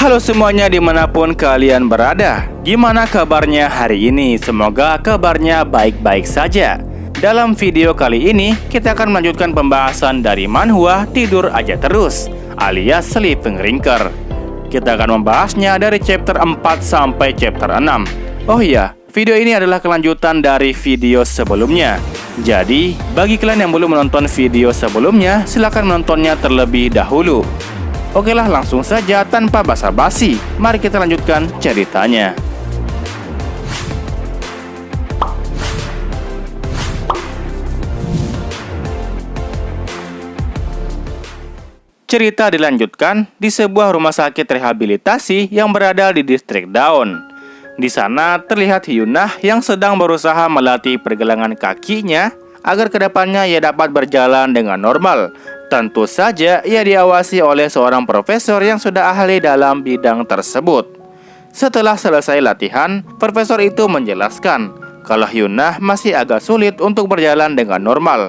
Halo semuanya dimanapun kalian berada. Gimana kabarnya hari ini? Semoga kabarnya baik-baik saja. Dalam video kali ini kita akan melanjutkan pembahasan dari manhwa Tidur Aja Terus alias Sleeping Rinker. Kita akan membahasnya dari chapter 4 sampai chapter 6. Oh iya, video ini adalah kelanjutan dari video sebelumnya. Jadi, bagi kalian yang belum menonton video sebelumnya, silahkan menontonnya terlebih dahulu. Oke lah, langsung saja tanpa basa-basi, mari kita lanjutkan ceritanya. Cerita dilanjutkan di sebuah rumah sakit rehabilitasi yang berada di distrik Daon. Di sana terlihat Hyunah yang sedang berusaha melatih pergelangan kakinya agar kedepannya ia dapat berjalan dengan normal. Tentu saja ia diawasi oleh seorang profesor yang sudah ahli dalam bidang tersebut. Setelah selesai latihan, profesor itu menjelaskan kalau Hyunah masih agak sulit untuk berjalan dengan normal.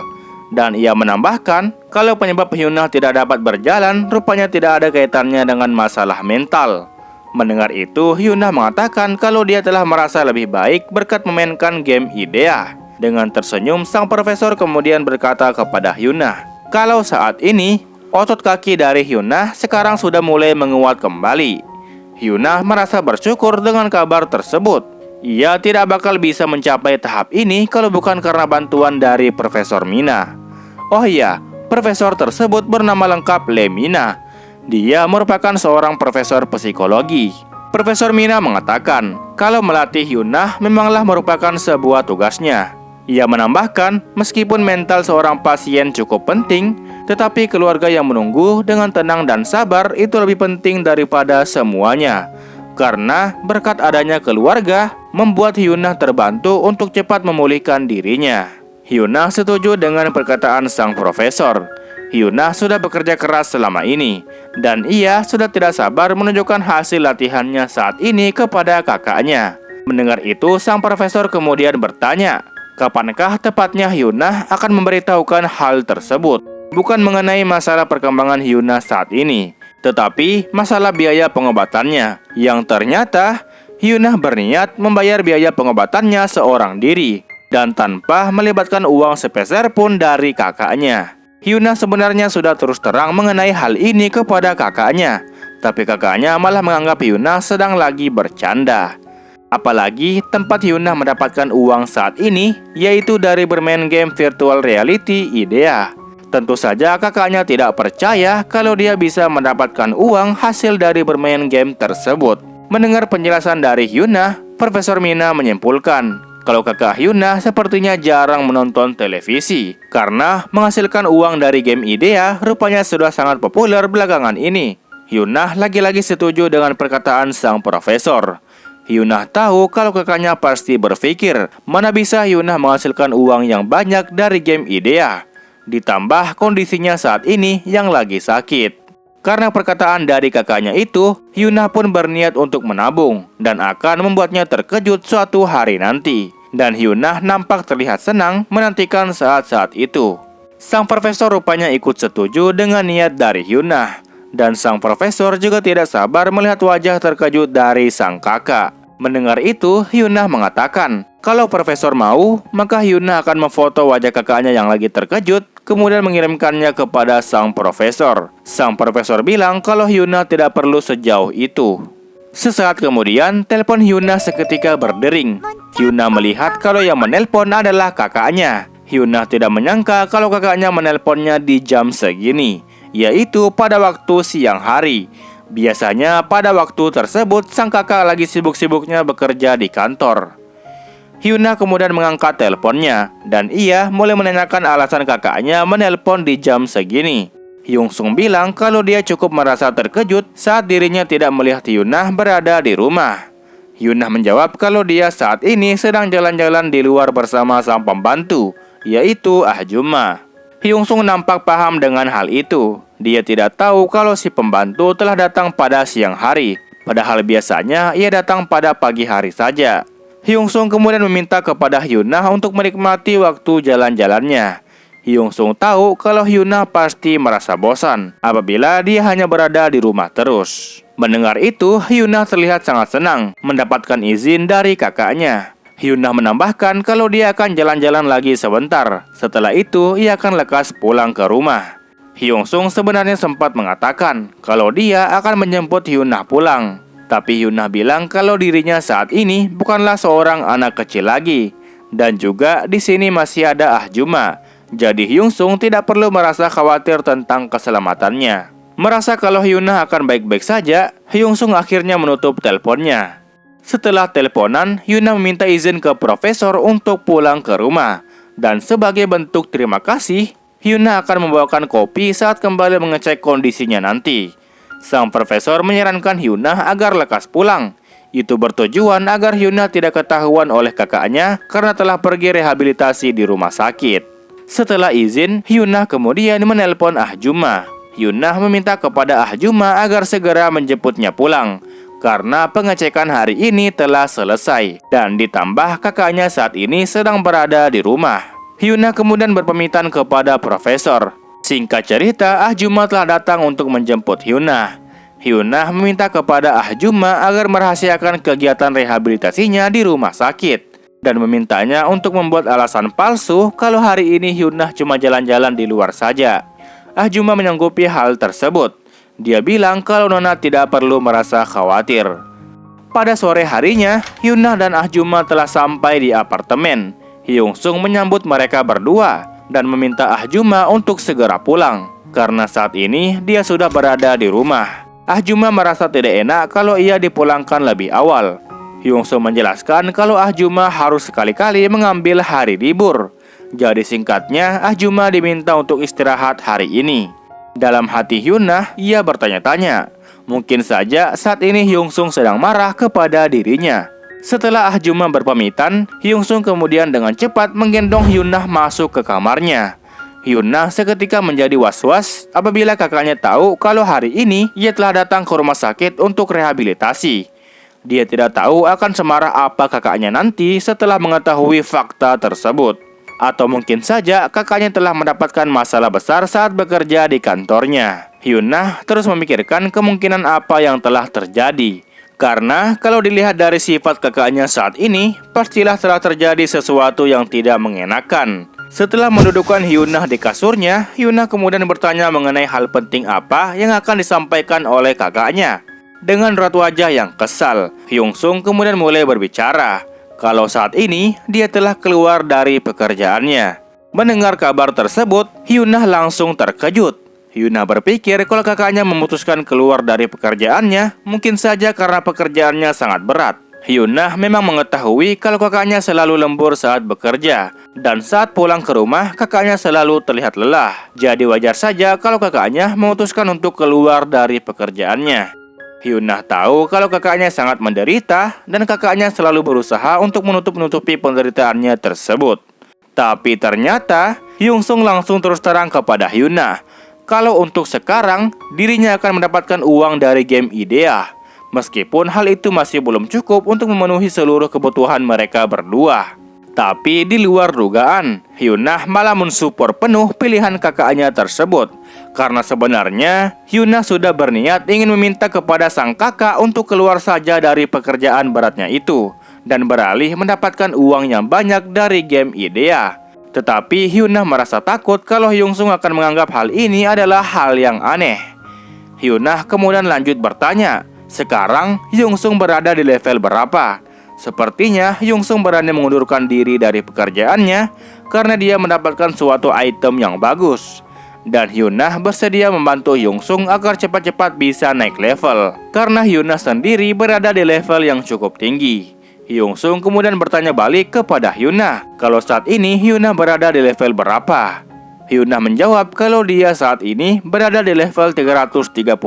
Dan ia menambahkan kalau penyebab Hyunah tidak dapat berjalan rupanya tidak ada kaitannya dengan masalah mental. Mendengar itu, Hyunah mengatakan kalau dia telah merasa lebih baik berkat memainkan game IDEA. Dengan tersenyum, sang profesor kemudian berkata kepada Hyunah kalau saat ini otot kaki dari Hyunah sekarang sudah mulai menguat kembali. Hyunah merasa bersyukur dengan kabar tersebut. Ia tidak bakal bisa mencapai tahap ini kalau bukan karena bantuan dari Profesor Mina. Oh iya, profesor tersebut bernama lengkap Lee Mina. Dia merupakan seorang profesor psikologi. Profesor Mina mengatakan kalau melatih Hyunah memanglah merupakan sebuah tugasnya. Ia menambahkan, meskipun mental seorang pasien cukup penting, tetapi keluarga yang menunggu dengan tenang dan sabar itu lebih penting daripada semuanya. Karena berkat adanya keluarga, membuat Hyunah terbantu untuk cepat memulihkan dirinya. Hyunah setuju dengan perkataan sang profesor. Hyunah sudah bekerja keras selama ini, dan ia sudah tidak sabar menunjukkan hasil latihannya saat ini kepada kakaknya. Mendengar itu, sang profesor kemudian bertanya, kapankah tepatnya Hyunah akan memberitahukan hal tersebut? Bukan mengenai masalah perkembangan Hyunah saat ini, tetapi masalah biaya pengobatannya, yang ternyata Hyunah berniat membayar biaya pengobatannya seorang diri, dan tanpa melibatkan uang sepeser pun dari kakaknya. Hyunah sebenarnya sudah terus terang mengenai hal ini kepada kakaknya, tapi kakaknya malah menganggap Hyunah sedang lagi bercanda. Apalagi tempat Hyunah mendapatkan uang saat ini yaitu dari bermain game virtual reality IDEA. Tentu saja kakaknya tidak percaya kalau dia bisa mendapatkan uang hasil dari bermain game tersebut. Mendengar penjelasan dari Hyunah, Profesor Mina menyimpulkan kalau kakak Hyunah sepertinya jarang menonton televisi karena menghasilkan uang dari game IDEA rupanya sudah sangat populer belakangan ini. Hyunah lagi-lagi setuju dengan perkataan sang profesor. Hyunah tahu kalau kakaknya pasti berpikir mana bisa Hyunah menghasilkan uang yang banyak dari game IDEA. Ditambah kondisinya saat ini yang lagi sakit. Karena perkataan dari kakaknya itu, Hyunah pun berniat untuk menabung dan akan membuatnya terkejut suatu hari nanti. Dan Hyunah nampak terlihat senang menantikan saat-saat itu. Sang profesor rupanya ikut setuju dengan niat dari Hyunah. Dan sang profesor juga tidak sabar melihat wajah terkejut dari sang kakak. Mendengar itu, Hyunah mengatakan kalau profesor mau, maka Hyunah akan memfoto wajah kakaknya yang lagi terkejut, kemudian mengirimkannya kepada sang profesor. Sang profesor bilang kalau Hyunah tidak perlu sejauh itu. Sesaat kemudian, telepon Hyunah seketika berdering. Hyunah melihat kalau yang menelpon adalah kakaknya. Hyunah tidak menyangka kalau kakaknya menelponnya di jam segini, yaitu pada waktu siang hari. Biasanya pada waktu tersebut, sang kakak lagi sibuk-sibuknya bekerja di kantor. Hyunah kemudian mengangkat teleponnya, dan ia mulai menanyakan alasan kakaknya menelpon di jam segini. Hyungsung bilang kalau dia cukup merasa terkejut saat dirinya tidak melihat Hyunah berada di rumah. Hyunah menjawab kalau dia saat ini sedang jalan-jalan di luar bersama sang pembantu, yaitu Juma. Hyungsung nampak paham dengan hal itu. Dia tidak tahu kalau si pembantu telah datang pada siang hari, padahal biasanya ia datang pada pagi hari saja. Hyungsung kemudian meminta kepada Hyunah untuk menikmati waktu jalan-jalannya. Hyung Sung tahu kalau Hyuna pasti merasa bosan apabila dia hanya berada di rumah terus. Mendengar itu, Hyuna terlihat sangat senang mendapatkan izin dari kakaknya. Hyuna menambahkan kalau dia akan jalan-jalan lagi sebentar. Setelah itu, ia akan lekas pulang ke rumah. Hyung Sung sebenarnya sempat mengatakan kalau dia akan menjemput Hyuna pulang. Tapi Hyuna bilang kalau dirinya saat ini bukanlah seorang anak kecil lagi. Dan juga di sini masih ada Ah Juma. Jadi Hyung Sung tidak perlu merasa khawatir tentang keselamatannya. Merasa kalau Hyuna akan baik-baik saja, Hyung Sung akhirnya menutup teleponnya. Setelah teleponan, Hyuna meminta izin ke profesor untuk pulang ke rumah. Dan sebagai bentuk terima kasih, Hyuna akan membawakan kopi saat kembali mengecek kondisinya nanti. Sang profesor menyarankan Hyuna agar lekas pulang. Itu bertujuan agar Hyuna tidak ketahuan oleh kakaknya karena telah pergi rehabilitasi di rumah sakit. Setelah izin, Hyuna kemudian menelpon Ah Juma. Hyuna meminta kepada Ah Juma agar segera menjemputnya pulang karena pengecekan hari ini telah selesai dan ditambah kakaknya saat ini sedang berada di rumah. Hyuna kemudian berpamitan kepada profesor. Singkat cerita, Ah Juma telah datang untuk menjemput Hyuna. Hyuna meminta kepada Ah Juma agar merahasiakan kegiatan rehabilitasinya di rumah sakit dan memintanya untuk membuat alasan palsu kalau hari ini Hyuna cuma jalan-jalan di luar saja. Ah Juma menyanggupi hal tersebut. Dia bilang kalau Nona tidak perlu merasa khawatir. Pada sore harinya, Hyuna dan Ah Juma telah sampai di apartemen. Hyung Sung menyambut mereka berdua dan meminta Ah Juma untuk segera pulang karena saat ini dia sudah berada di rumah. Ah Juma merasa tidak enak kalau ia dipulangkan lebih awal. Hyung Sung menjelaskan kalau Ah Juma harus sekali-kali mengambil hari libur. Jadi singkatnya, Ah Juma diminta untuk istirahat hari ini. Dalam hati Hyuna, ia bertanya-tanya. Mungkin saja saat ini Hyung Sung sedang marah kepada dirinya. Setelah Ah Juma berpamitan, Hyung Sung kemudian dengan cepat menggendong Hyuna masuk ke kamarnya. Hyuna seketika menjadi was-was apabila kakaknya tahu kalau hari ini ia telah datang ke rumah sakit untuk rehabilitasi. Dia tidak tahu akan semarah apa kakaknya nanti setelah mengetahui fakta tersebut. Atau mungkin saja kakaknya telah mendapatkan masalah besar saat bekerja di kantornya. Hyuna terus memikirkan kemungkinan apa yang telah terjadi. Karena kalau dilihat dari sifat kakaknya saat ini, pastilah telah terjadi sesuatu yang tidak mengenakan. Setelah mendudukkan Hyuna di kasurnya, Hyuna kemudian bertanya mengenai hal penting apa yang akan disampaikan oleh kakaknya. Dengan raut wajah yang kesal, Hyung Sung kemudian mulai berbicara kalau saat ini dia telah keluar dari pekerjaannya. Mendengar kabar tersebut, Hyuna langsung terkejut. Hyuna berpikir kalau kakaknya memutuskan keluar dari pekerjaannya, mungkin saja karena pekerjaannya sangat berat. Hyuna memang mengetahui kalau kakaknya selalu lembur saat bekerja, dan saat pulang ke rumah, kakaknya selalu terlihat lelah. Jadi wajar saja kalau kakaknya memutuskan untuk keluar dari pekerjaannya. Hyuna tahu kalau kakaknya sangat menderita dan kakaknya selalu berusaha untuk menutup-nutupi penderitaannya tersebut. Tapi ternyata Hyung Sung langsung terus terang kepada Hyuna kalau untuk sekarang dirinya akan mendapatkan uang dari game IDEA. Meskipun hal itu masih belum cukup untuk memenuhi seluruh kebutuhan mereka berdua. Tapi di luar dugaan, Hyuna malah mensupport penuh pilihan kakaknya tersebut. Karena sebenarnya, Hyuna sudah berniat ingin meminta kepada sang kakak untuk keluar saja dari pekerjaan beratnya itu. Dan beralih mendapatkan uang yang banyak dari game IDEA. Tetapi Hyuna merasa takut kalau Hyung Sung akan menganggap hal ini adalah hal yang aneh. Hyuna kemudian lanjut bertanya, sekarang Hyung Sung berada di level berapa? Sepertinya Hyung Sung berani mengundurkan diri dari pekerjaannya karena dia mendapatkan suatu item yang bagus. Dan Hyuna bersedia membantu Hyung Sung agar cepat-cepat bisa naik level. Karena Hyuna sendiri berada di level yang cukup tinggi. Hyung Sung kemudian bertanya balik kepada Hyuna kalau saat ini Hyuna berada di level berapa. Hyuna menjawab kalau dia saat ini berada di level 331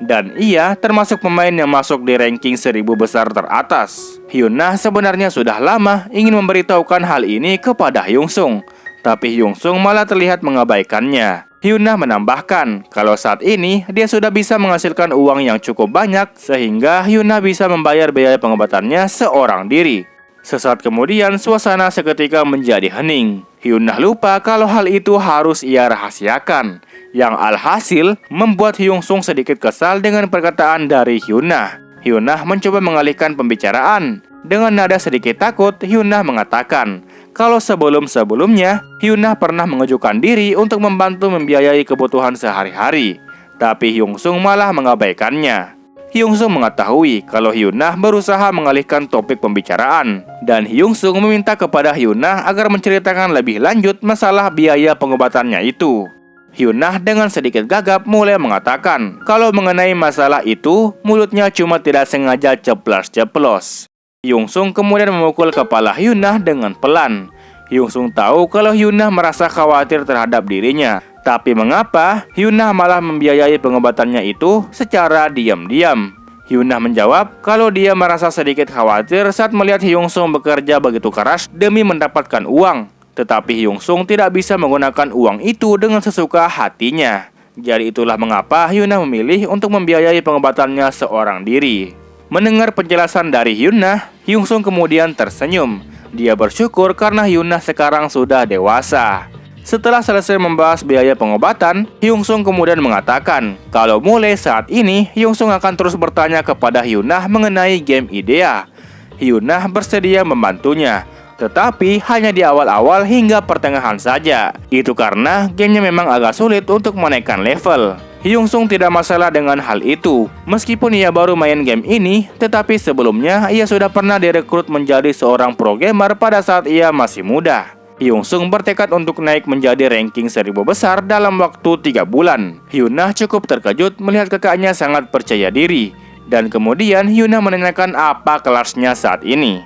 dan ia termasuk pemain yang masuk di ranking 1000 besar teratas. Hyuna sebenarnya sudah lama ingin memberitahukan hal ini kepada Hyung Sung, tapi Hyung Sung malah terlihat mengabaikannya. Hyuna menambahkan kalau saat ini dia sudah bisa menghasilkan uang yang cukup banyak sehingga Hyuna bisa membayar biaya pengobatannya seorang diri. Sesaat kemudian suasana seketika menjadi hening. Hyunah lupa kalau hal itu harus ia rahasiakan, yang alhasil membuat Hyung Sung sedikit kesal dengan perkataan dari Hyunah. Hyunah mencoba mengalihkan pembicaraan. Dengan nada sedikit takut, Hyunah mengatakan kalau sebelum-sebelumnya Hyunah pernah mengajukan diri untuk membantu membiayai kebutuhan sehari-hari, tapi Hyung Sung malah mengabaikannya. Hyung Sung mengetahui kalau Hyunah berusaha mengalihkan topik pembicaraan, dan Hyung Sung meminta kepada Hyunah agar menceritakan lebih lanjut masalah biaya pengobatannya itu. Hyunah dengan sedikit gagap mulai mengatakan kalau mengenai masalah itu, mulutnya cuma tidak sengaja ceplas-ceplos. Hyung Sung kemudian memukul kepala Hyunah dengan pelan. Hyung Sung tahu kalau Hyunah merasa khawatir terhadap dirinya, tapi mengapa Hyunah malah membiayai pengobatannya itu secara diam-diam? Hyunah menjawab kalau dia merasa sedikit khawatir saat melihat Hyung Sung bekerja begitu keras demi mendapatkan uang. Tetapi Hyung Sung tidak bisa menggunakan uang itu dengan sesuka hatinya. Jadi itulah mengapa Hyunah memilih untuk membiayai pengobatannya seorang diri. Mendengar penjelasan dari Hyunah, Hyung Sung kemudian tersenyum. Dia bersyukur karena Hyunah sekarang sudah dewasa. Setelah selesai membahas biaya pengobatan, Hyung Sung kemudian mengatakan kalau mulai saat ini Hyung Sung akan terus bertanya kepada Hyunah mengenai game IDEA. Hyunah bersedia membantunya, tetapi hanya di awal-awal hingga pertengahan saja. Itu karena gamenya memang agak sulit untuk menaikkan level. Hyung Sung tidak masalah dengan hal itu. Meskipun ia baru main game ini, tetapi sebelumnya ia sudah pernah direkrut menjadi seorang pro gamer pada saat ia masih muda. Hyung Sung bertekad untuk naik menjadi ranking 1000 besar dalam waktu 3 bulan. Hyunah cukup terkejut melihat kakaknya sangat percaya diri. Dan kemudian Hyunah menanyakan apa kelasnya saat ini.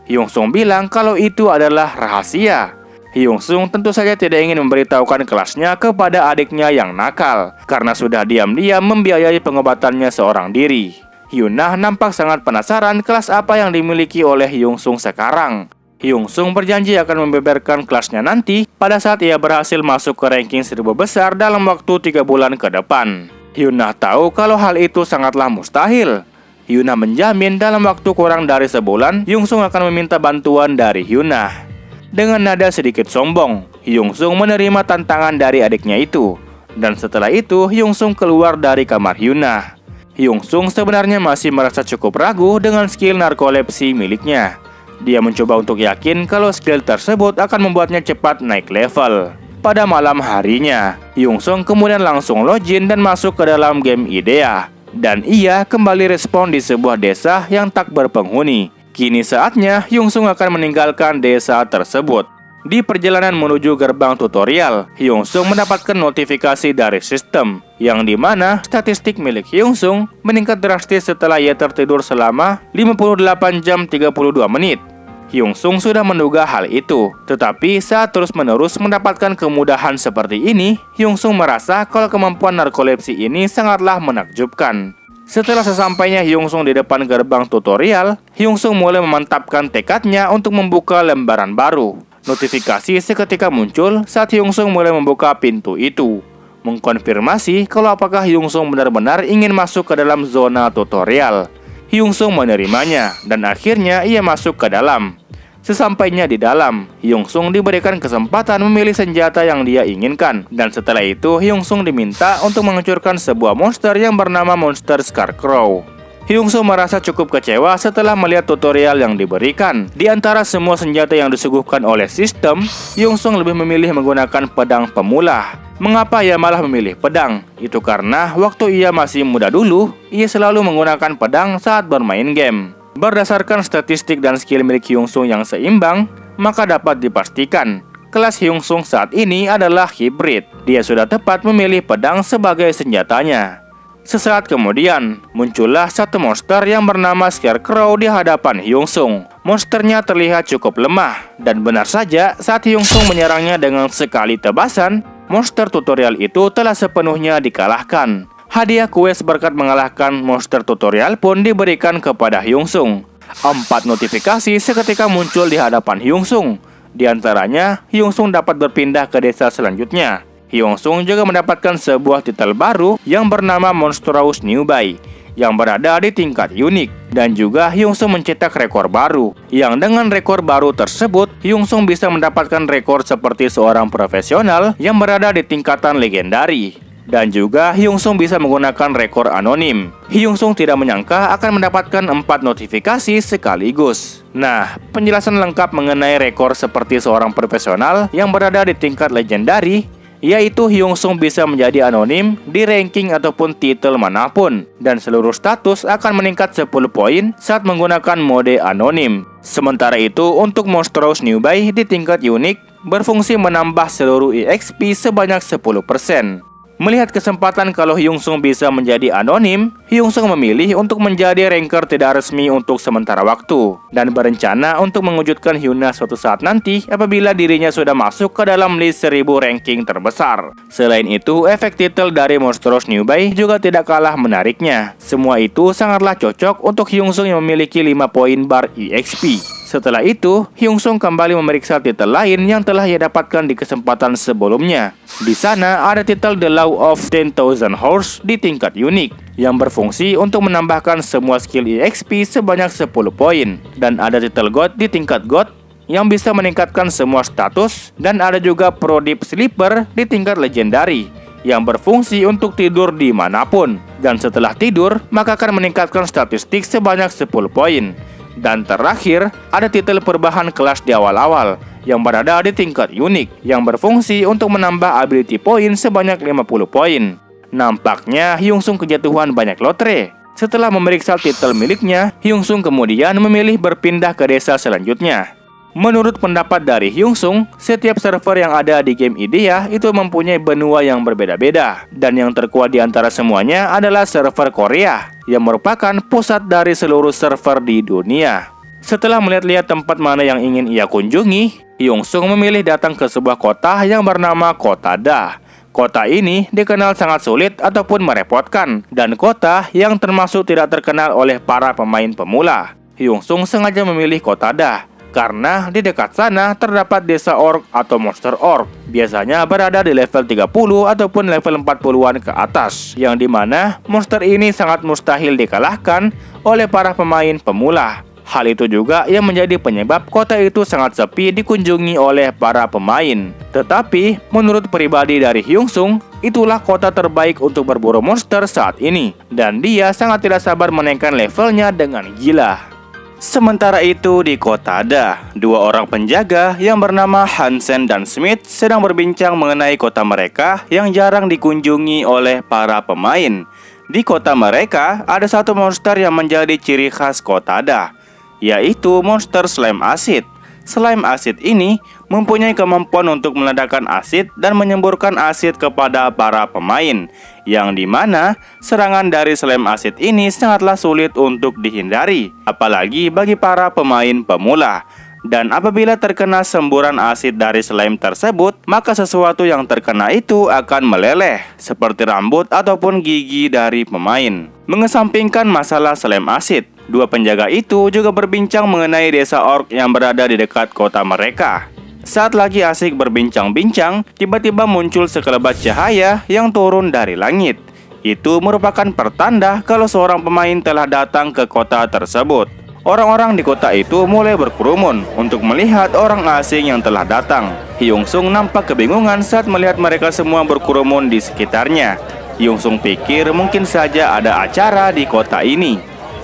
Hyung Sung bilang kalau itu adalah rahasia. Hyung Sung tentu saja tidak ingin memberitahukan kelasnya kepada adiknya yang nakal, karena sudah diam-diam membiayai pengobatannya seorang diri. Hyunah nampak sangat penasaran kelas apa yang dimiliki oleh Hyung Sung sekarang. Hyung Sung berjanji akan membeberkan kelasnya nanti pada saat ia berhasil masuk ke ranking 1000 besar dalam waktu 3 bulan ke depan. Hyunah tahu kalau hal itu sangatlah mustahil. Hyunah menjamin dalam waktu kurang dari sebulan, Hyung Sung akan meminta bantuan dari Hyunah. Dengan nada sedikit sombong, Hyung Sung menerima tantangan dari adiknya itu. Dan setelah itu, Hyung Sung keluar dari kamar Hyunah. Hyung Sung sebenarnya masih merasa cukup ragu dengan skill narkolepsi miliknya. Dia mencoba untuk yakin kalau skill tersebut akan membuatnya cepat naik level. Pada malam harinya, Hyung Sung kemudian langsung login dan masuk ke dalam game IDEA. Dan ia kembali respon di sebuah desa yang tak berpenghuni. Kini saatnya Hyung Sung akan meninggalkan desa tersebut. Di perjalanan menuju gerbang tutorial, Hyung Sung mendapatkan notifikasi dari sistem, yang dimana statistik milik Hyung Sung meningkat drastis setelah ia tertidur selama 58 jam 32 menit. Hyung Sung sudah menduga hal itu, tetapi saat terus-menerus mendapatkan kemudahan seperti ini, Hyung Sung merasa kalau kemampuan narkolepsi ini sangatlah menakjubkan. Setelah sesampainya Hyung Sung di depan gerbang tutorial, Hyung Sung mulai memantapkan tekadnya untuk membuka lembaran baru. Notifikasi seketika muncul saat Hyung Sung mulai membuka pintu itu, mengkonfirmasi kalau apakah Hyung Sung benar-benar ingin masuk ke dalam zona tutorial. Hyung Sung menerimanya, dan akhirnya ia masuk ke dalam. Sesampainya di dalam, Hyung Sung diberikan kesempatan memilih senjata yang dia inginkan. Dan setelah itu, Hyung Sung diminta untuk menghancurkan sebuah monster yang bernama Monster Scarecrow. Hyung Sung merasa cukup kecewa setelah melihat tutorial yang diberikan. Di antara semua senjata yang disuguhkan oleh sistem, Hyung Sung lebih memilih menggunakan pedang pemula. Mengapa ia malah memilih pedang? Itu karena waktu ia masih muda dulu, ia selalu menggunakan pedang saat bermain game. Berdasarkan statistik dan skill milik Hyung Sung yang seimbang, maka dapat dipastikan kelas Hyung Sung saat ini adalah hibrid. Dia sudah tepat memilih pedang sebagai senjatanya. Sesaat kemudian, muncullah satu monster yang bernama Scarecrow di hadapan Hyung Sung. Monsternya terlihat cukup lemah, dan benar saja saat Hyung Sung menyerangnya dengan sekali tebasan, monster tutorial itu telah sepenuhnya dikalahkan. Hadiah quest berkat mengalahkan monster tutorial pun diberikan kepada Hyung Sung. 4 notifikasi seketika muncul di hadapan Hyung Sung. Di antaranya, Hyung Sung dapat berpindah ke desa selanjutnya. Hyung Sung juga mendapatkan sebuah titel baru yang bernama Monstrous Newbie. yang berada di tingkat unik. Dan juga Hyungsung mencetak rekor baru, yang dengan rekor baru tersebut, Hyungsung bisa mendapatkan rekor seperti seorang profesional yang berada di tingkatan legendari. Dan juga Hyungsung bisa menggunakan rekor anonim. Hyungsung tidak menyangka akan mendapatkan 4 notifikasi sekaligus. Nah, penjelasan lengkap mengenai rekor seperti seorang profesional yang berada di tingkat legendari, yaitu Hyungsung bisa menjadi anonim di ranking ataupun titel manapun, dan seluruh status akan meningkat 10 poin saat menggunakan mode anonim. Sementara itu, untuk Monstrous Newbie di tingkat unik berfungsi menambah seluruh EXP sebanyak 10%. Melihat kesempatan kalau Hyungsung bisa menjadi anonim, Hyungsung memilih untuk menjadi ranker tidak resmi untuk sementara waktu, dan berencana untuk mewujudkan Hyuna suatu saat nanti apabila dirinya sudah masuk ke dalam list 1000 ranking terbesar. Selain itu, efek titel dari Monstrous Newbie juga tidak kalah menariknya. Semua itu sangatlah cocok untuk Hyungsung yang memiliki 5 poin bar EXP. Setelah itu, Hyungsung kembali memeriksa titel lain yang telah ia dapatkan di kesempatan sebelumnya. Di sana ada titel The Law of 10,000 Horse di tingkat unik, yang berfungsi untuk menambahkan semua skill EXP sebanyak 10 poin. Dan ada titel God di tingkat God, yang bisa meningkatkan semua status. Dan ada juga Pro Deep Sleeper di tingkat legendary, yang berfungsi untuk tidur dimanapun. Dan setelah tidur, maka akan meningkatkan statistik sebanyak 10 poin. Dan terakhir, ada titel perubahan kelas di awal-awal yang berada di tingkat unik, yang berfungsi untuk menambah ability point sebanyak 50 poin. Nampaknya Hyungsung kejatuhan banyak lotre. Setelah memeriksa titel miliknya, Hyungsung kemudian memilih berpindah ke desa selanjutnya. Menurut pendapat dari Hyungsung, setiap server yang ada di game IDEA itu mempunyai benua yang berbeda-beda, dan yang terkuat di antara semuanya adalah server Korea, yang merupakan pusat dari seluruh server di dunia. Setelah melihat-lihat tempat mana yang ingin ia kunjungi, Hyungsung memilih datang ke sebuah kota yang bernama Kota Da. Kota ini dikenal sangat sulit ataupun merepotkan, dan kota yang termasuk tidak terkenal oleh para pemain pemula. Hyungsung sengaja memilih Kota Da karena di dekat sana terdapat desa orc atau monster orc, biasanya berada di level 30 ataupun level 40-an ke atas, yang dimana monster ini sangat mustahil dikalahkan oleh para pemain pemula. Hal itu juga yang menjadi penyebab kota itu sangat sepi dikunjungi oleh para pemain. Tetapi menurut pribadi dari Hyungsung, itulah kota terbaik untuk berburu monster saat ini, dan dia sangat tidak sabar menaikkan levelnya dengan gila. Sementara itu di kota Da, dua orang penjaga yang bernama Hansen dan Smith sedang berbincang mengenai kota mereka yang jarang dikunjungi oleh para pemain. Di kota mereka ada satu monster yang menjadi ciri khas kota Da, yaitu monster slime asid. Slime asid ini mempunyai kemampuan untuk meledakkan asid dan menyemburkan asid kepada para pemain, yang dimana serangan dari slime asid ini sangatlah sulit untuk dihindari, apalagi bagi para pemain pemula. Dan apabila terkena semburan asid dari slime tersebut, maka sesuatu yang terkena itu akan meleleh, seperti rambut ataupun gigi dari pemain. Mengesampingkan masalah slime asid, dua penjaga itu juga berbincang mengenai desa orc yang berada di dekat kota mereka. Saat lagi asik berbincang-bincang, tiba-tiba muncul sekelebat cahaya yang turun dari langit. Itu merupakan pertanda kalau seorang pemain telah datang ke kota tersebut. Orang-orang di kota itu mulai berkerumun untuk melihat orang asing yang telah datang. Hyungsung nampak kebingungan saat melihat mereka semua berkerumun di sekitarnya. Hyungsung pikir mungkin saja ada acara di kota ini.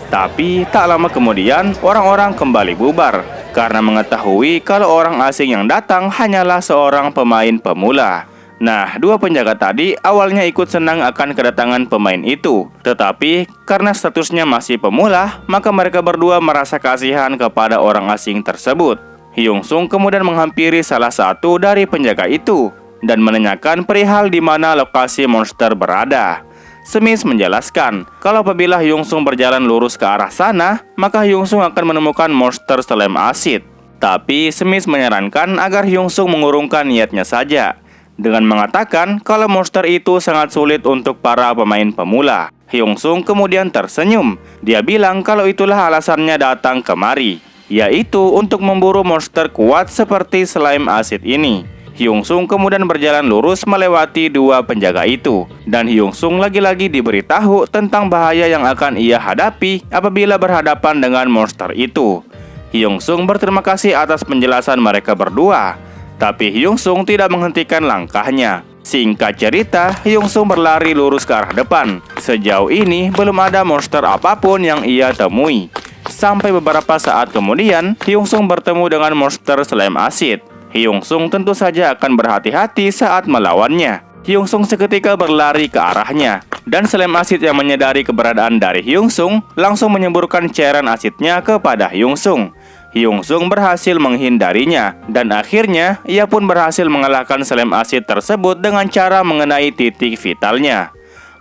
Tapi tak lama kemudian orang-orang kembali bubar karena mengetahui kalau orang asing yang datang hanyalah seorang pemain pemula. Nah, dua penjaga tadi awalnya ikut senang akan kedatangan pemain itu. Tetapi karena statusnya masih pemula, maka mereka berdua merasa kasihan kepada orang asing tersebut. Hyungsung kemudian menghampiri salah satu dari penjaga itu dan menanyakan perihal di mana lokasi monster berada. Smith menjelaskan kalau apabila Hyungsung berjalan lurus ke arah sana, maka Hyungsung akan menemukan monster slime asid. Tapi Smith menyarankan agar Hyungsung mengurungkan niatnya saja, dengan mengatakan kalau monster itu sangat sulit untuk para pemain pemula. Hyungsung kemudian tersenyum. Dia bilang kalau itulah alasannya datang kemari, yaitu untuk memburu monster kuat seperti slime asid ini. Hyung Sung kemudian berjalan lurus melewati dua penjaga itu, dan Hyung Sung lagi-lagi diberitahu tentang bahaya yang akan ia hadapi apabila berhadapan dengan monster itu. Hyung Sung berterima kasih atas penjelasan mereka berdua, tapi Hyung Sung tidak menghentikan langkahnya. Singkat cerita, Hyung Sung berlari lurus ke arah depan. Sejauh ini belum ada monster apapun yang ia temui. Sampai beberapa saat kemudian, Hyung Sung bertemu dengan monster slime asid. Hyung Sung tentu saja akan berhati-hati saat melawannya. Hyung Sung seketika berlari ke arahnya, dan slime asid yang menyadari keberadaan dari Hyung Sung langsung menyemburkan cairan asidnya kepada Hyung Sung. Hyung Sung berhasil menghindarinya, dan akhirnya ia pun berhasil mengalahkan slime asid tersebut dengan cara mengenai titik vitalnya.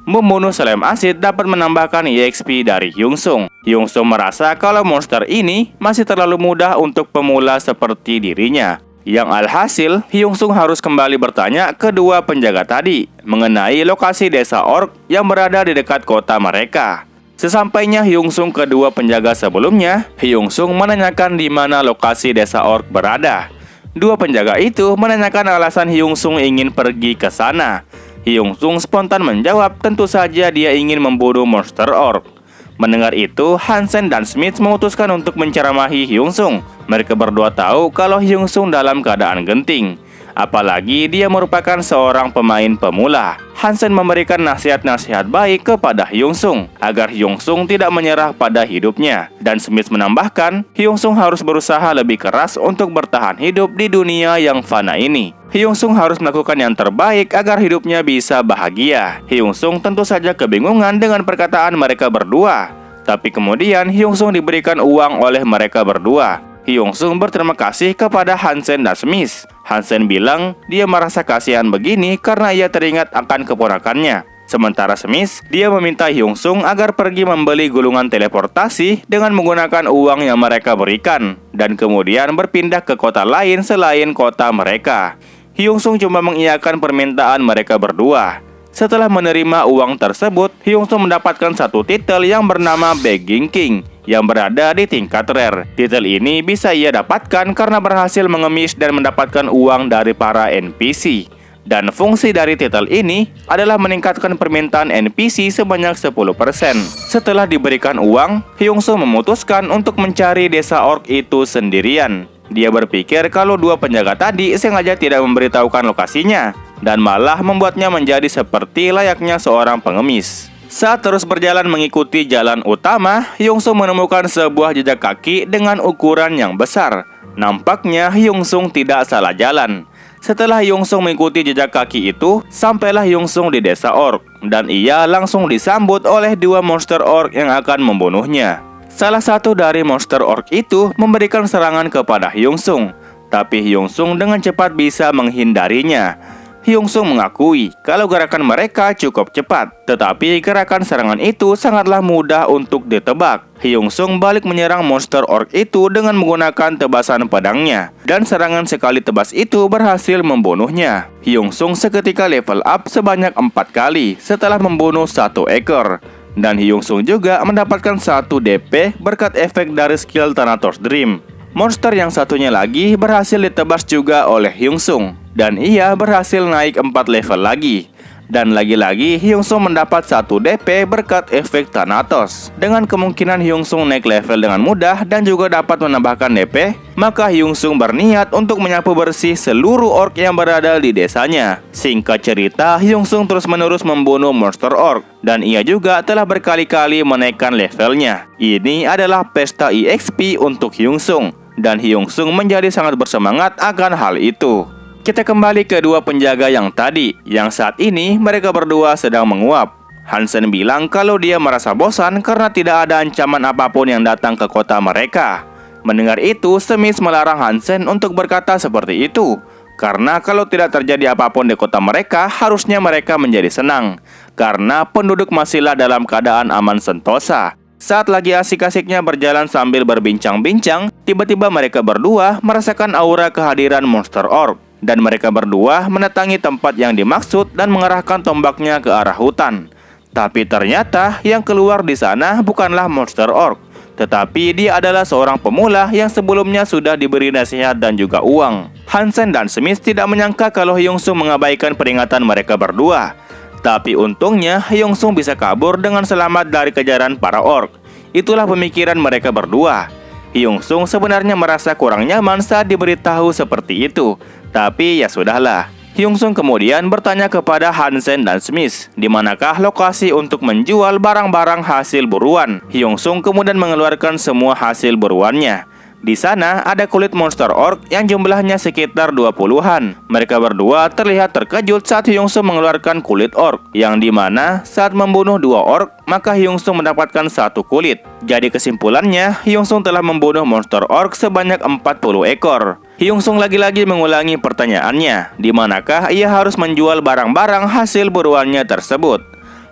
Membunuh slime asid dapat menambahkan EXP dari Hyung Sung. Hyung Sung merasa kalau monster ini masih terlalu mudah untuk pemula seperti dirinya. Yang alhasil, Hyung Sung harus kembali bertanya ke dua penjaga tadi mengenai lokasi desa orc yang berada di dekat kota mereka. Sesampainya Hyung Sung ke dua penjaga sebelumnya, Hyung Sung menanyakan di mana lokasi desa orc berada. Dua penjaga itu menanyakan alasan Hyung Sung ingin pergi ke sana. Hyung Sung spontan menjawab tentu saja dia ingin membunuh monster orc. Mendengar itu, Hansen dan Smith memutuskan untuk menceramahi Hyung Sung. Mereka berdua tahu kalau Hyung Sung dalam keadaan genting, apalagi dia merupakan seorang pemain pemula. Hansen memberikan nasihat-nasihat baik kepada Hyung Sung agar Hyung Sung tidak menyerah pada hidupnya. Dan Smith menambahkan, Hyung Sung harus berusaha lebih keras untuk bertahan hidup di dunia yang fana ini. Hyung Sung harus melakukan yang terbaik agar hidupnya bisa bahagia. Hyung Sung tentu saja kebingungan dengan perkataan mereka berdua. Tapi kemudian Hyung Sung diberikan uang oleh mereka berdua. Hyung Sung berterima kasih kepada Hansen dan Smith. Hansen bilang dia merasa kasihan begini karena ia teringat akan keponakannya. Sementara Smith, dia meminta Hyung Sung agar pergi membeli gulungan teleportasi dengan menggunakan uang yang mereka berikan, dan kemudian berpindah ke kota lain selain kota mereka. Hyung Sung cuma mengiyakan permintaan mereka berdua. Setelah menerima uang tersebut, Hyung Sung mendapatkan satu titel yang bernama Begging King yang berada di tingkat rare. Titel ini bisa ia dapatkan karena berhasil mengemis dan mendapatkan uang dari para NPC. Dan fungsi dari titel ini adalah meningkatkan permintaan NPC sebanyak 10%. Setelah diberikan uang, Hyung Sung memutuskan untuk mencari desa orc itu sendirian. Dia berpikir kalau dua penjaga tadi sengaja tidak memberitahukan lokasinya, dan malah membuatnya menjadi seperti layaknya seorang pengemis. Saat terus berjalan mengikuti jalan utama, Hyung Sung menemukan sebuah jejak kaki dengan ukuran yang besar. Nampaknya Hyung Sung tidak salah jalan. Setelah Hyung Sung mengikuti jejak kaki itu, sampailah Hyung Sung di desa orc, dan ia langsung disambut oleh dua monster orc yang akan membunuhnya. Salah satu dari monster orc itu memberikan serangan kepada Hyung Sung, tapi Hyung Sung dengan cepat bisa menghindarinya. Hyung Sung mengakui kalau gerakan mereka cukup cepat, tetapi gerakan serangan itu sangatlah mudah untuk ditebak. Hyung Sung balik menyerang monster orc itu dengan menggunakan tebasan pedangnya, dan serangan sekali tebas itu berhasil membunuhnya. Hyung Sung seketika level up sebanyak 4 kali setelah membunuh satu ekor. Dan Hyung Sung juga mendapatkan 1 DP berkat efek dari skill Thanatos Dream. Monster yang satunya lagi berhasil ditebas juga oleh Hyung Sung, dan ia berhasil naik 4 level lagi. Dan lagi-lagi Hyung Sung mendapat 1 DP berkat efek Thanatos. Dengan kemungkinan Hyung Sung naik level dengan mudah dan juga dapat menambahkan DP, maka Hyung Sung berniat untuk menyapu bersih seluruh orc yang berada di desanya. Singkat cerita, Hyung Sung terus-menerus membunuh monster orc, dan ia juga telah berkali-kali menaikkan levelnya. Ini adalah pesta EXP untuk Hyung Sung, dan Hyung Sung menjadi sangat bersemangat akan hal itu. Kita kembali ke dua penjaga yang tadi, yang saat ini mereka berdua sedang menguap. Hansen bilang kalau dia merasa bosan karena tidak ada ancaman apapun yang datang ke kota mereka. Mendengar itu, Smith melarang Hansen untuk berkata seperti itu, karena kalau tidak terjadi apapun di kota mereka, harusnya mereka menjadi senang, karena penduduk masihlah dalam keadaan aman sentosa. Saat lagi asik-asiknya berjalan sambil berbincang-bincang, tiba-tiba mereka berdua merasakan aura kehadiran monster orc. Dan mereka berdua mendatangi tempat yang dimaksud dan mengarahkan tombaknya ke arah hutan. Tapi ternyata yang keluar di sana bukanlah monster orc, Tetapi dia adalah seorang pemula yang sebelumnya sudah diberi nasihat dan juga uang. Hansen dan Smith tidak menyangka kalau Hyungsung mengabaikan peringatan mereka berdua. Tapi untungnya Hyungsung bisa kabur dengan selamat dari kejaran para orc. Itulah pemikiran mereka berdua. Hyungsung sebenarnya merasa kurang nyaman saat diberitahu seperti itu. Tapi ya sudahlah. Hyungsung kemudian bertanya kepada Hansen dan Smith, di manakah lokasi untuk menjual barang-barang hasil buruan. Hyungsung kemudian mengeluarkan semua hasil buruannya. Di sana ada kulit monster orc yang jumlahnya sekitar 20-an. Mereka berdua terlihat terkejut saat Hyungsung mengeluarkan kulit orc, yang dimana saat membunuh 2 orc, maka Hyungsung mendapatkan 1 kulit. Jadi kesimpulannya, Hyungsung telah membunuh monster orc sebanyak 40 ekor. Hyungsung lagi-lagi mengulangi pertanyaannya, di manakah ia harus menjual barang-barang hasil buruannya tersebut.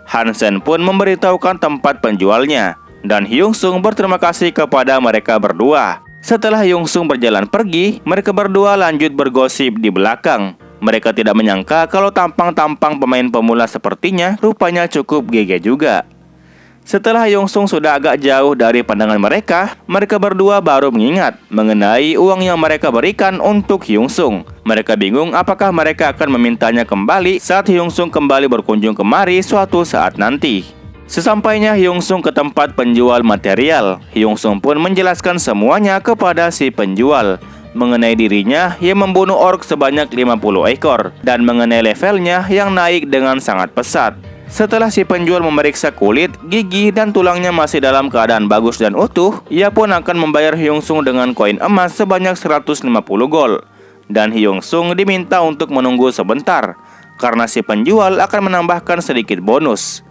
Hansen pun memberitahukan tempat penjualnya, dan Hyungsung berterima kasih kepada mereka berdua. Setelah Hyungsung berjalan pergi, mereka berdua lanjut bergosip di belakang. Mereka tidak menyangka kalau tampang-tampang pemain pemula sepertinya rupanya cukup GG juga. Setelah Hyungsung sudah agak jauh dari pandangan mereka berdua baru mengingat mengenai uang yang mereka berikan untuk Hyungsung. Mereka bingung apakah mereka akan memintanya kembali saat Hyungsung kembali berkunjung kemari suatu saat nanti. Sesampainya Hyungsung ke tempat penjual material, Hyungsung pun menjelaskan semuanya kepada si penjual. Mengenai dirinya yang membunuh orc sebanyak 50 ekor, dan mengenai levelnya yang naik dengan sangat pesat. Setelah si penjual memeriksa kulit, gigi, dan tulangnya masih dalam keadaan bagus dan utuh, ia pun akan membayar Hyungsung dengan koin emas sebanyak 150 gold. Dan Hyungsung diminta untuk menunggu sebentar, karena si penjual akan menambahkan sedikit bonus.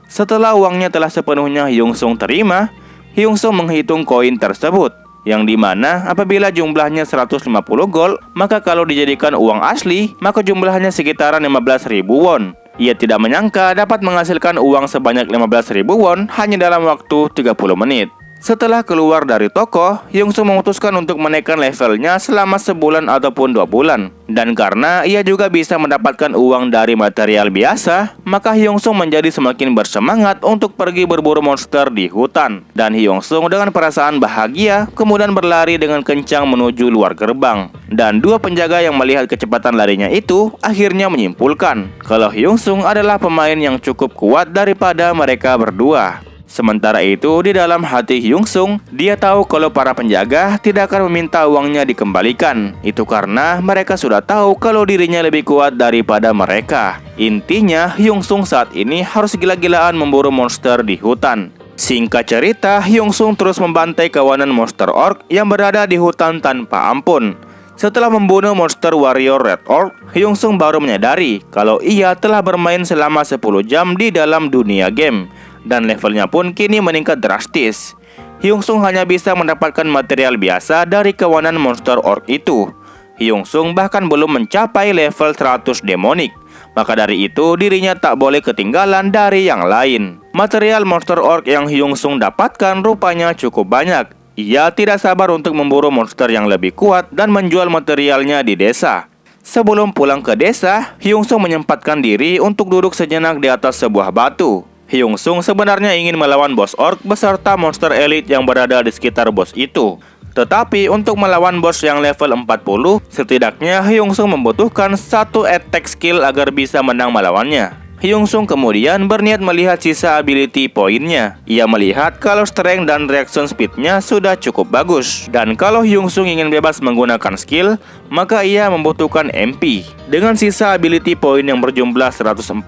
Setelah uangnya telah sepenuhnya Hyungsung terima, Hyungsung menghitung koin tersebut, yang dimana apabila jumlahnya 150 gold, maka kalau dijadikan uang asli, maka jumlahnya sekitaran 15.000 won. Ia tidak menyangka dapat menghasilkan uang sebanyak 15.000 won hanya dalam waktu 30 menit. Setelah keluar dari toko, Hyungsung memutuskan untuk menaikkan levelnya selama sebulan ataupun 2 bulan. Dan karena ia juga bisa mendapatkan uang dari material biasa, maka Hyungsung menjadi semakin bersemangat untuk pergi berburu monster di hutan. Dan Hyungsung dengan perasaan bahagia kemudian berlari dengan kencang menuju luar gerbang. Dan 2 penjaga yang melihat kecepatan larinya itu akhirnya menyimpulkan kalau Hyungsung adalah pemain yang cukup kuat daripada mereka berdua. Sementara itu, di dalam hati Hyungsung, dia tahu kalau para penjaga tidak akan meminta uangnya dikembalikan. Itu karena mereka sudah tahu kalau dirinya lebih kuat daripada mereka. Intinya, Hyungsung saat ini harus gila-gilaan memburu monster di hutan. Singkat cerita, Hyungsung terus membantai kawanan monster orc yang berada di hutan tanpa ampun. Setelah membunuh monster warrior Red Orc, Hyungsung baru menyadari kalau ia telah bermain selama 10 jam di dalam dunia game. Dan levelnya pun kini meningkat drastis. Hyungsung hanya bisa mendapatkan material biasa dari kawanan monster orc itu. Hyungsung bahkan belum mencapai level 100 demonik. Maka dari itu dirinya tak boleh ketinggalan dari yang lain. Material monster orc yang Hyungsung dapatkan rupanya cukup banyak. Ia tidak sabar untuk memburu monster yang lebih kuat dan menjual materialnya di desa. Sebelum pulang ke desa, Hyungsung menyempatkan diri untuk duduk sejenak di atas sebuah batu. Hyungsung sebenarnya ingin melawan bos orc beserta monster elite yang berada di sekitar bos itu. Tetapi untuk melawan bos yang level 40, setidaknya Hyungsung membutuhkan 1 attack skill agar bisa menang melawannya. Hyungsung kemudian berniat melihat sisa ability poinnya. Ia melihat kalau strength dan reaction speednya sudah cukup bagus. Dan kalau Hyungsung ingin bebas menggunakan skill, maka ia membutuhkan MP. Dengan sisa ability point yang berjumlah 140,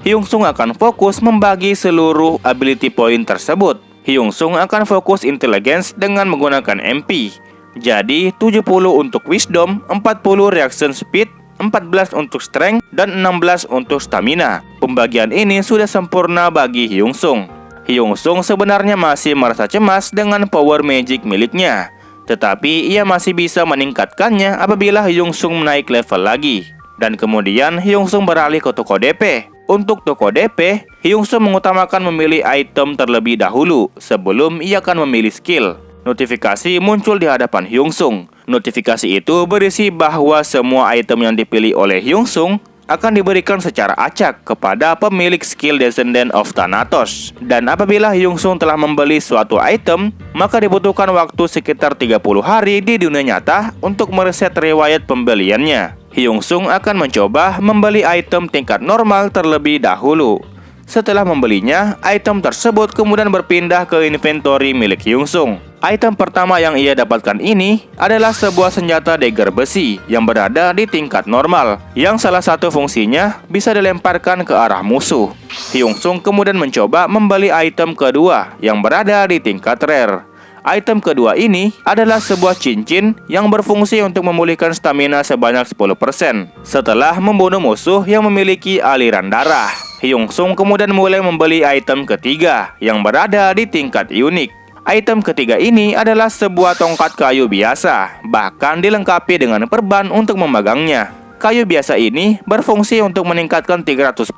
Hyungsung akan fokus membagi seluruh ability point tersebut. Hyungsung akan fokus intelligence dengan menggunakan MP. Jadi 70 untuk wisdom, 40 reaction speed, 14 untuk strength, dan 16 untuk stamina. Pembagian ini sudah sempurna bagi Hyungsung. Hyungsung sebenarnya masih merasa cemas dengan power magic miliknya. Tetapi ia masih bisa meningkatkannya apabila Hyungsung naik level lagi. Dan kemudian Hyungsung beralih ke toko DP. Untuk toko DP, Hyungsung mengutamakan memilih item terlebih dahulu sebelum ia akan memilih skill. Notifikasi muncul di hadapan Hyungsung. Notifikasi itu berisi bahwa semua item yang dipilih oleh Hyungsung akan diberikan secara acak kepada pemilik skill Descendant of Thanatos. Dan apabila Hyung Sung telah membeli suatu item, maka dibutuhkan waktu sekitar 30 hari di dunia nyata untuk mereset riwayat pembeliannya. Hyung Sung akan mencoba membeli item tingkat normal terlebih dahulu. Setelah membelinya, item tersebut kemudian berpindah ke inventory milik Hyung Sung. Item pertama yang ia dapatkan ini adalah sebuah senjata dagger besi yang berada di tingkat normal, yang salah satu fungsinya bisa dilemparkan ke arah musuh. Hyung Sung kemudian mencoba membeli item kedua yang berada di tingkat rare. Item kedua ini adalah sebuah cincin yang berfungsi untuk memulihkan stamina sebanyak 10% setelah membunuh musuh yang memiliki aliran darah. Hyung Sung kemudian mulai membeli item ketiga yang berada di tingkat unik. Item ketiga ini adalah sebuah tongkat kayu biasa, bahkan dilengkapi dengan perban untuk memegangnya. Kayu biasa ini berfungsi untuk meningkatkan 300%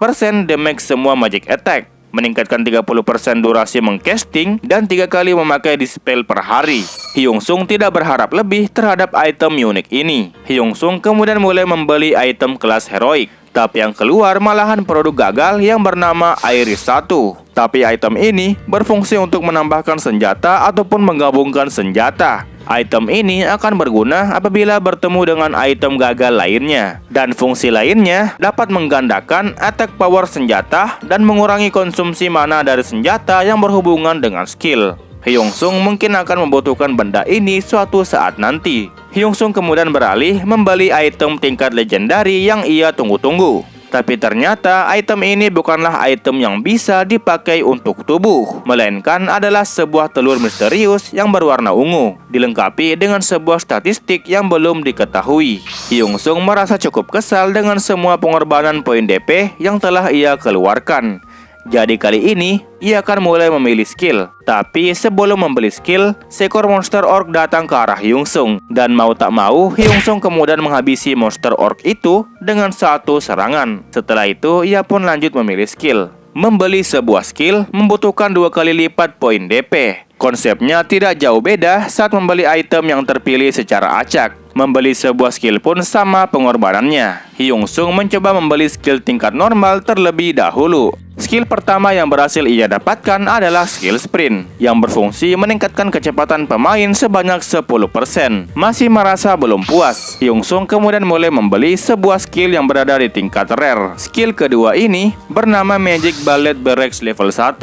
damage semua magic attack, meningkatkan 30% durasi mengcasting, dan 3 kali memakai dispel per hari. Hyung Sung tidak berharap lebih terhadap item unik ini. Hyung Sung kemudian mulai membeli item kelas heroik, tapi yang keluar malahan produk gagal yang bernama Iris 1. Tapi item ini berfungsi untuk menambahkan senjata ataupun menggabungkan senjata. Item ini akan berguna apabila bertemu dengan item gagal lainnya. Dan fungsi lainnya dapat menggandakan attack power senjata dan mengurangi konsumsi mana dari senjata yang berhubungan dengan skill. Hyung Sung mungkin akan membutuhkan benda ini suatu saat nanti. Hyung Sung kemudian beralih membeli item tingkat legendary yang ia tunggu-tunggu. Tapi ternyata item ini bukanlah item yang bisa dipakai untuk tubuh, melainkan adalah sebuah telur misterius yang berwarna ungu, dilengkapi dengan sebuah statistik yang belum diketahui. Hyung Sung merasa cukup kesal dengan semua pengorbanan poin DP yang telah ia keluarkan. Jadi kali ini, ia akan mulai memilih skill. Tapi sebelum membeli skill, seekor monster orc datang ke arah Hyung Sung. Dan mau tak mau, Hyung Sung kemudian menghabisi monster orc itu dengan satu serangan. Setelah itu, ia pun lanjut memilih skill. Membeli sebuah skill membutuhkan 2 kali lipat poin DP. Konsepnya tidak jauh beda saat membeli item yang terpilih secara acak. Membeli sebuah skill pun sama pengorbanannya. Hyung Sung mencoba membeli skill tingkat normal terlebih dahulu. Skill pertama yang berhasil ia dapatkan adalah skill sprint, yang berfungsi meningkatkan kecepatan pemain sebanyak 10%. Masih merasa belum puas, Hyung Sung kemudian mulai membeli sebuah skill yang berada di tingkat rare. Skill kedua ini bernama Magic Ballet Barracks level 1.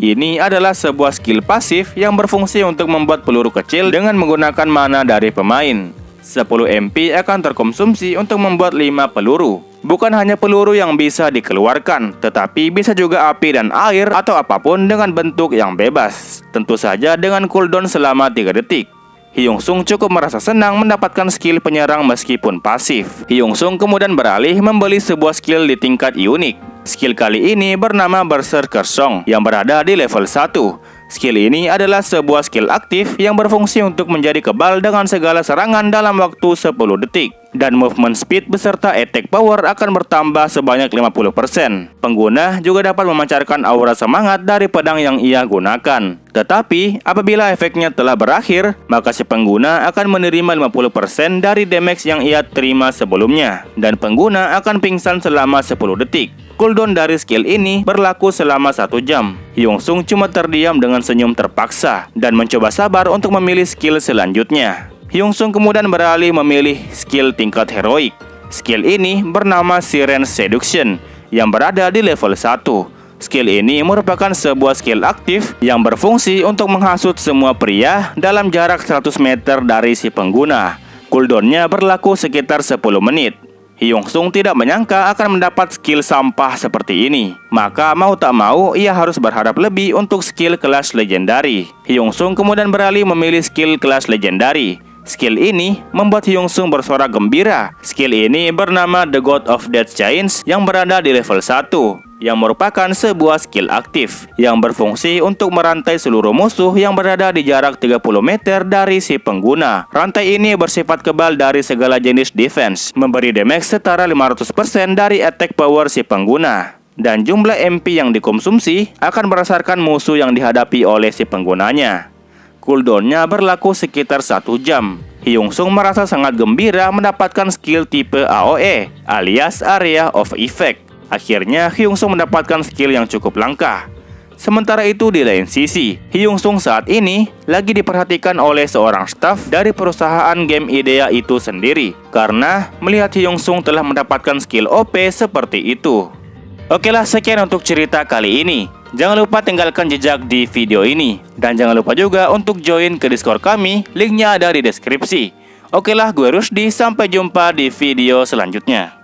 Ini adalah sebuah skill pasif yang berfungsi untuk membuat peluru kecil dengan menggunakan mana dari pemain. 10 MP akan terkonsumsi untuk membuat 5 peluru. Bukan hanya peluru yang bisa dikeluarkan, tetapi bisa juga api dan air atau apapun dengan bentuk yang bebas. Tentu saja dengan cooldown selama 3 detik. Hyung Sung cukup merasa senang mendapatkan skill penyerang meskipun pasif. Hyung Sung kemudian beralih membeli sebuah skill di tingkat unik. Skill kali ini bernama Berserker Song yang berada di level 1. Skill ini adalah sebuah skill aktif yang berfungsi untuk menjadi kebal dengan segala serangan dalam waktu 10 detik. Dan movement speed beserta attack power akan bertambah sebanyak 50%. Pengguna juga dapat memancarkan aura semangat dari pedang yang ia gunakan. Tetapi, apabila efeknya telah berakhir, maka si pengguna akan menerima 50% dari damage yang ia terima sebelumnya. Dan pengguna akan pingsan selama 10 detik. Cooldown dari skill ini berlaku selama 1 jam. Hyung Sung cuma terdiam dengan senyum terpaksa dan mencoba sabar untuk memilih skill selanjutnya. Hyung Sung kemudian beralih memilih skill tingkat heroik. Skill ini bernama Siren Seduction yang berada di level 1. Skill ini merupakan sebuah skill aktif yang berfungsi untuk menghasut semua pria dalam jarak 100 meter dari si pengguna. Cooldownnya berlaku sekitar 10 menit. Hyung Sung tidak menyangka akan mendapat skill sampah seperti ini. Maka mau tak mau ia harus berharap lebih untuk skill kelas legendary. Hyung Sung kemudian beralih memilih skill kelas legendary. Skill ini membuat Hyung Sung bersorak gembira. Skill ini bernama The God of Death Chains yang berada di level 1, yang merupakan sebuah skill aktif yang berfungsi untuk merantai seluruh musuh yang berada di jarak 30 meter dari si pengguna. Rantai ini bersifat kebal dari segala jenis defense, memberi damage setara 500% dari attack power si pengguna. Dan jumlah MP yang dikonsumsi akan berdasarkan musuh yang dihadapi oleh si penggunanya. Cooldownnya berlaku sekitar 1 jam. Hyung Sung merasa sangat gembira mendapatkan skill tipe AOE alias Area of Effect. Akhirnya Hyung Sung mendapatkan skill yang cukup langka. Sementara itu di lain sisi, Hyung Sung saat ini lagi diperhatikan oleh seorang staf dari perusahaan game IDEA itu sendiri karena melihat Hyung Sung telah mendapatkan skill OP seperti itu. Oke lah, sekian untuk cerita kali ini. Jangan lupa tinggalkan jejak di video ini. Dan jangan lupa juga untuk join ke Discord kami, linknya ada di deskripsi. Oke lah, gue Rusdi, sampai jumpa di video selanjutnya.